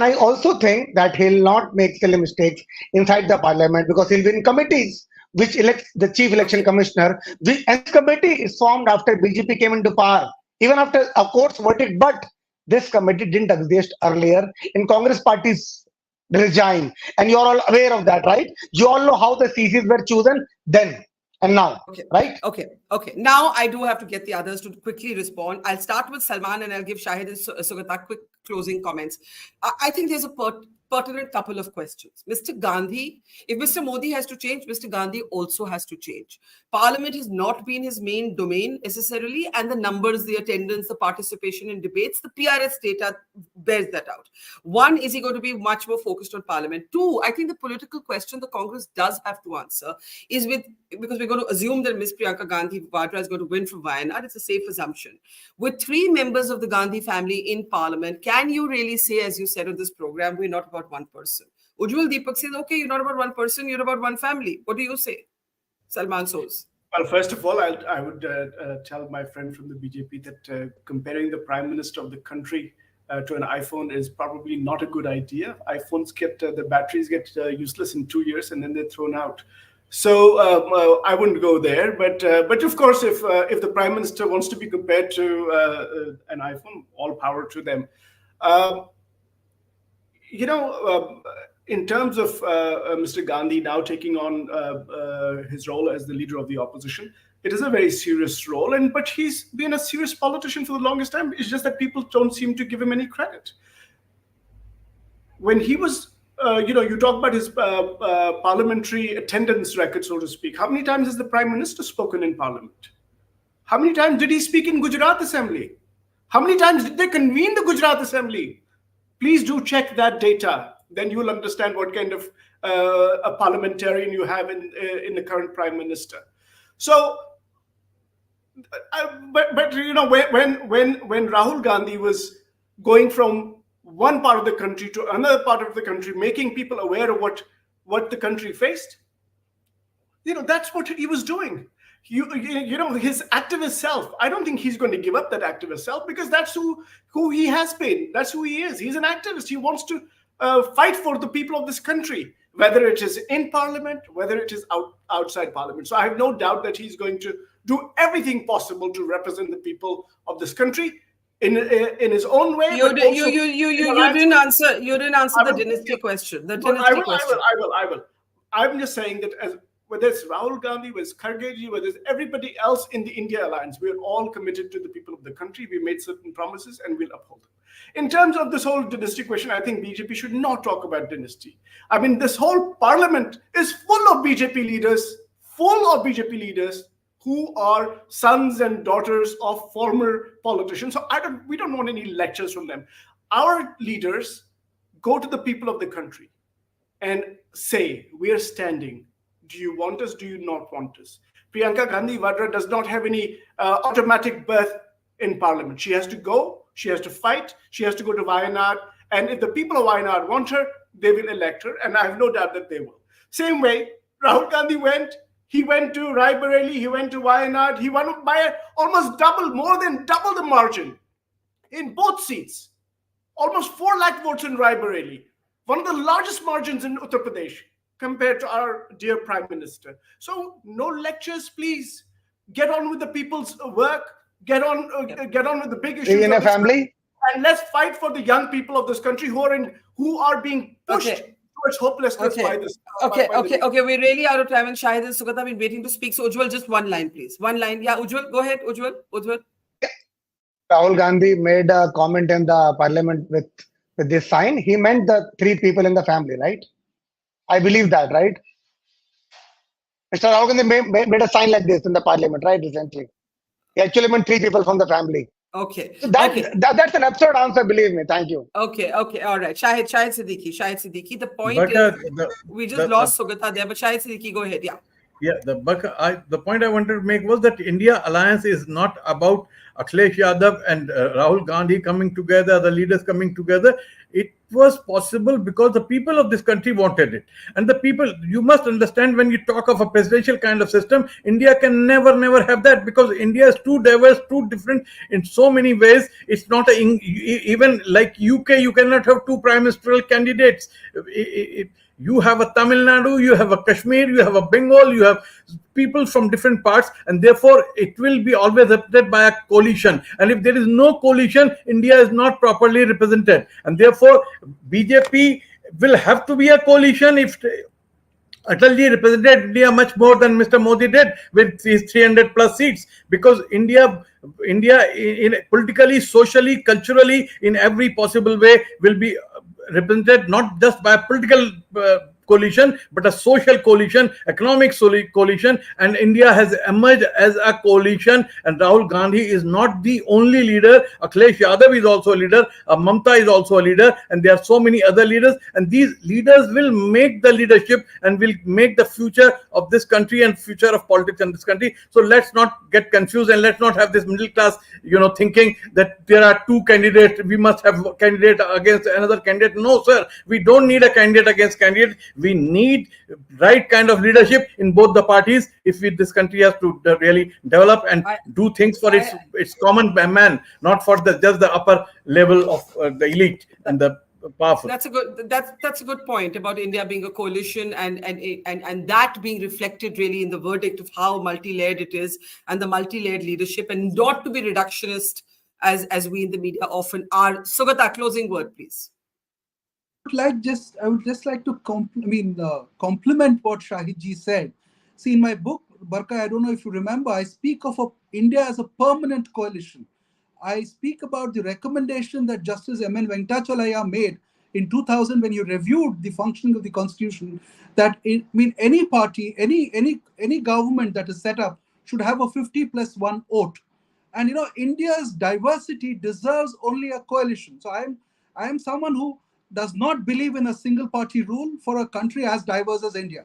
I also think that he'll not make silly mistakes inside the parliament, because he'll be in committees which elects the chief election commissioner. And this committee is formed after BJP came into power, even after a court's verdict. But this committee didn't exist earlier in Congress party's regime, and you're all aware of that, right? You all know how the CCs were chosen then and now, right? Okay. Now I do have to get the others to quickly respond. I'll start with Salman and I'll give Shahid and Sugata quick closing comments. I think there's a pertinent couple of questions. Mr. Gandhi, if Mr. Modi has to change, Mr. Gandhi also has to change. Parliament has not been his main domain necessarily, and the numbers, the attendance, the participation in debates, the PRS data bears that out. One, is he going to be much more focused on Parliament? Two, I think the political question the Congress does have to answer is because we're going to assume that Ms. Priyanka Gandhi Vadra is going to win from Wayanad. It's a safe assumption. With 3 members of the Gandhi family in Parliament, can you really say, as you said on this program, we're not about one person? Ujjwal, Deepak says, okay, you're not about one person, you're about one family. What do you say, Salman Soz? Well, first of all, I would tell my friend from the BJP that comparing the prime minister of the country to an iPhone is probably not a good idea. iPhones the batteries get useless in 2 years and then they're thrown out. So I wouldn't go there. But of course, if the prime minister wants to be compared to an iPhone, all power to them. In terms of Mr. Gandhi now taking on his role as the leader of the opposition, it is a very serious role, but he's been a serious politician for the longest time. It's just that people don't seem to give him any credit. When he was, you talk about his parliamentary attendance record, so to speak. How many times has the prime minister spoken in parliament? How many times did he speak in Gujarat Assembly? How many times did they convene the Gujarat Assembly? Please do check that data. Then you will understand what kind of a parliamentarian you have in the current Prime Minister. So, but you know, when Rahul Gandhi was going from one part of the country to another part of the country, making people aware of what the country faced, you know, that's what he was doing. You know, his activist self, I don't think he's going to give up that activist self, because that's who he has been. That's who he is. He's an activist. He wants to fight for the people of this country, whether it is in parliament, whether it is outside parliament. So I have no doubt that he's going to do everything possible to represent the people of this country in his own way. You didn't answer the dynasty question. The dynasty question. I will. I'm just saying that whether it's Rahul Gandhi, whether it's Khargeji, whether it's everybody else in the India alliance, we're all committed to the people of the country. We made certain promises and we'll uphold them. In terms of this whole dynasty question, I think BJP should not talk about dynasty. I mean, this whole parliament is full of BJP leaders who are sons and daughters of former politicians. So we don't want any lectures from them. Our leaders go to the people of the country and say, we are standing. Do you want us? Do you not want us? Priyanka Gandhi Vadra does not have any automatic berth in parliament. She has to go. She has to fight. She has to go to Wayanad. And if the people of Wayanad want her, they will elect her. And I have no doubt that they will. Same way, Rahul Gandhi went. He went to Raebareli. He went to Wayanad. He won by almost more than double the margin in both seats. Almost 4 lakh votes in Raebareli. One of the largest margins in Uttar Pradesh compared to our dear Prime Minister. So no lectures, please. Get on with the people's work. Get on with the big issues. In a family, and let's fight for the young people of this country who are being pushed towards hopelessness by this. Okay. We're really out of time, and Shahid and Sugata have been waiting to speak. So Ujjwal, just one line, please. One line. Yeah, Ujjwal, go ahead. Ujjwal. Rahul Gandhi made a comment in the parliament with this sign. He meant the 3 people in the family, right? I believe that, right? Mr. Rahul Gandhi made a sign like this in the parliament, right, recently. He actually meant 3 people from the family. Okay. So that's an absurd answer, believe me. Thank you. Okay. All right. Shahid Siddiqui. The point is, we just lost Sugata there, but Shahid Siddiqui, go ahead. Yeah. Yeah, the point I wanted to make was that India alliance is not about Akhilesh Yadav and Rahul Gandhi coming together, the leaders coming together. It was possible because the people of this country wanted it. And the people, you must understand, when you talk of a presidential kind of system, India can never have that, because India is too diverse, too different in so many ways. It's not even like UK, you cannot have 2 prime ministerial candidates. You have a Tamil Nadu, you have a Kashmir, you have a Bengal, you have people from different parts, and therefore it will be always represented by a coalition. And if there is no coalition, India is not properly represented. And therefore, BJP will have to be a coalition. If Atalji represented India much more than Mr. Modi did with his 300 plus seats, because India in politically, socially, culturally, in every possible way will be represented not just by a political coalition, but a social coalition, economic coalition, and India has emerged as a coalition. And Rahul Gandhi is not the only leader. Akhilesh Yadav is also a leader. Mamta is also a leader, and there are so many other leaders. And these leaders will make the leadership and will make the future of this country and future of politics in this country. So let's not get confused, and let's not have this middle class, thinking that there are 2 candidates. We must have a candidate against another candidate. No, sir. We don't need a candidate against candidate. We need right kind of leadership in both the parties if this country has to really develop and do things for its common man, not for just the upper level of the elite and the powerful. That's a good point about India being a coalition and that being reflected really in the verdict of how multi-layered it is and the multi-layered leadership, and not to be reductionist as we in the media often are. Sugata, closing word, please. I would just like to compliment what Shahid ji said. See, in my book, Barkha, I don't know if you remember, I speak of India as a permanent coalition. I speak about the recommendation that Justice M.N. Venkatachalaya made in 2000 when he reviewed the functioning of the constitution, that any party, any government that is set up should have a 50+1 vote. And India's diversity deserves only a coalition. So I am someone who does not believe in a single party rule for a country as diverse as India.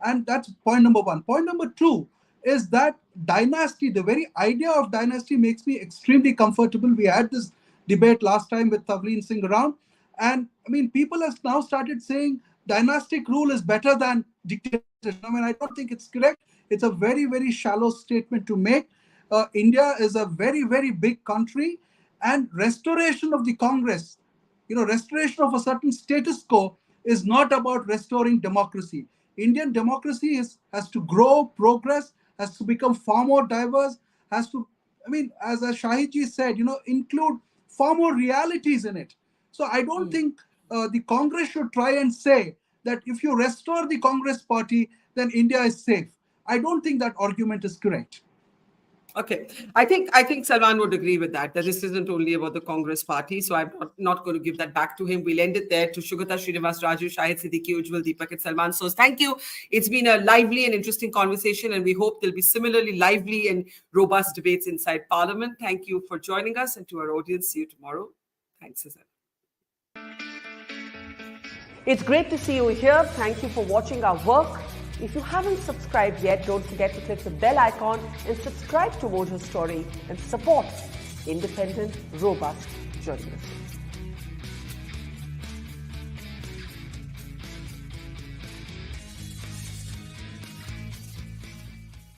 And that's point number one. Point number two is that dynasty, the very idea of dynasty makes me extremely comfortable. We had this debate last time with Tavleen Singh around. And people have now started saying dynastic rule is better than dictatorship. I don't think it's correct. It's a very, very shallow statement to make. India is a very, very big country, and restoration of the Congress, restoration of a certain status quo is not about restoring democracy. Indian democracy has to grow, progress, has to become far more diverse, has to, as Shahid ji said, include far more realities in it. So I don't think the Congress should try and say that if you restore the Congress party, then India is safe. I don't think that argument is correct. Okay, I think Salman would agree with that this isn't only about the Congress party. So I'm not going to give that back to him. We'll end it there. To Sugata, Srinivasraju, Shahid, Siddiqui, Ujjwal, Deepak, and Salman Soz. Thank you. It's been a lively and interesting conversation, and we hope there'll be similarly lively and robust debates inside Parliament. Thank you for joining us, and to our audience, see you tomorrow. Thanks, Cesar. It's great to see you here. Thank you for watching our work. If you haven't subscribed yet, don't forget to click the bell icon and subscribe to Mojo Story and support independent, robust journalism.